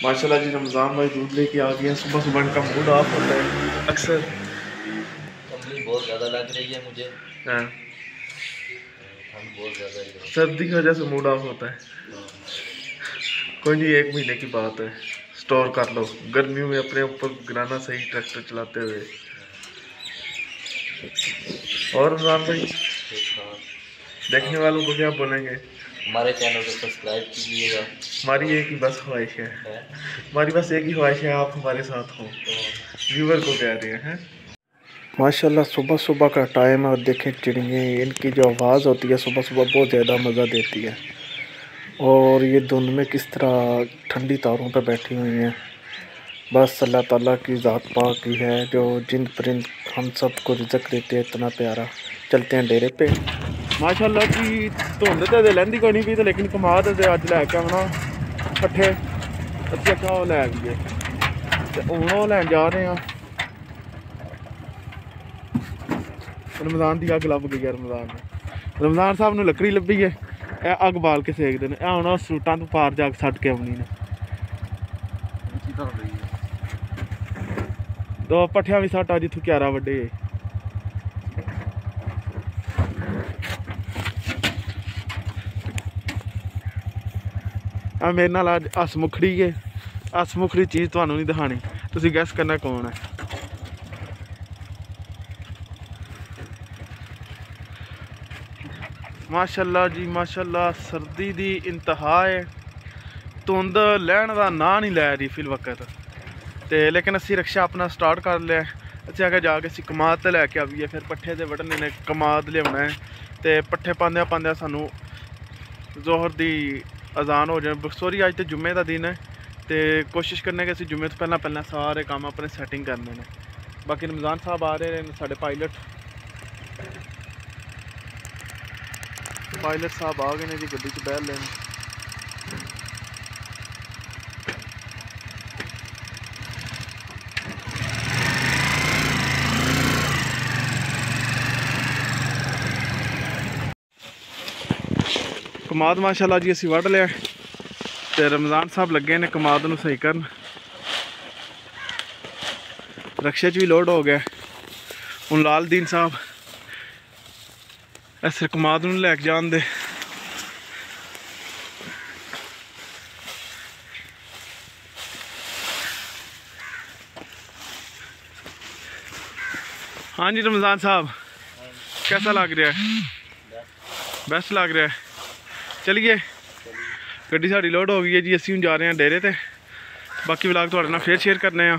माशाल्लाह जी रमज़ान भाई दूध लेके आ गया। सुबह सुबह इनका मूड ऑफ होता है अक्सर। ठंडी बहुत ज़्यादा लग रही है मुझे। हाँ, ठंड बहुत ज़्यादा है। सर्दी की वजह से मूड ऑफ होता है। कोई नहीं, 1 महीने की बात है, स्टोर कर लो। गर्मियों में अपने ऊपर गिराना सही ट्रैक्टर चलाते हुए। और रमज़ान भाई देखने वालों को क्या बोलेंगे? हमारे चैनल को सब्सक्राइब कीजिएगा। हमारी एक ही बस ख्वाहिश है, हमारी बस एक ही ख्वाहिश है, आप हमारे साथ हो। व्यूवर को कह रहे हैं। माशाल्लाह सुबह सुबह का टाइम है और देखें चिड़ियाँ, इनकी जो आवाज़ होती है सुबह सुबह बहुत ज़्यादा मज़ा देती है। और ये धुंध में किस तरह ठंडी तारों पर बैठी हुई हैं। बस अल्लाह ताला की ज़ात पाक की है जो जिंद परिंद हम सबको रिज़्क देते हैं इतना प्यारा। चलते हैं डेरे पे। माशाल्लाह जी धुंध तो लैंदी कोई नहीं पी, लेकिन कमाद अज लैके आना पट्ठे अच्छे अच्छा वो लै गए तो हूँ वो लैन जा रहे हैं। रमज़ान की अग लभ गई है। रमज़ान साहब ने लकड़ी लभी है, अग बाल के सेकते हैं। हूँ सूटां तो पार जाके सट के आनी ने तो पट्ठिया भी सट अज इतों 11 वड्डे। मेरे नाल अज हसमुखड़ी है। हसमुखड़ी चीज़ तुहानू नहीं दिखानी, तुसीं गैस करना कौन है। माशाल्लाह जी माशाल्लाह, सर्दी दी इंतहा है। धुंध लैन का ना नहीं लै रही फिल वक्त तो, लेकिन असी रक्शा अपना स्टार्ट कर लिया। असीं आगे जाके असीं कमाद तो लैके आईए, फिर पट्ठे तो वढ़ने ने, कमाद लिया है तो पट्ठे पांदे पांदे सानू जोहर दी अजान हो जाए। सॉरी अज तो जुम्मे का दिन है तो कोशिश करने कि असीं जुम्मे तो पहला सारे काम अपने सैटिंग करने ने। बाकी रमज़ान साहब आ रहे हैं, साढ़े पायलट साहब आ गए ने जी, गड्डी च बैठ लेने। कमाद माशाल्लाह जी असीं वढ़ लिया तो रमज़ान साहब लगे ने कमाद नूं सही करन। रक्शे च भी लोड हो गया। हुण लाल दीन साहब इस कमाद नूं लैके जान दे। हाँ जी रमज़ान साहब कैसा लग रहा है? बेस्ट लग रहा है। चलिए गड्डी साड़ी लोड हो गई है जी, असीं हुण जा रहे हैं डेरे ते। बाकी व्लॉग तुहाडे नाल फिर शेयर करने हैं।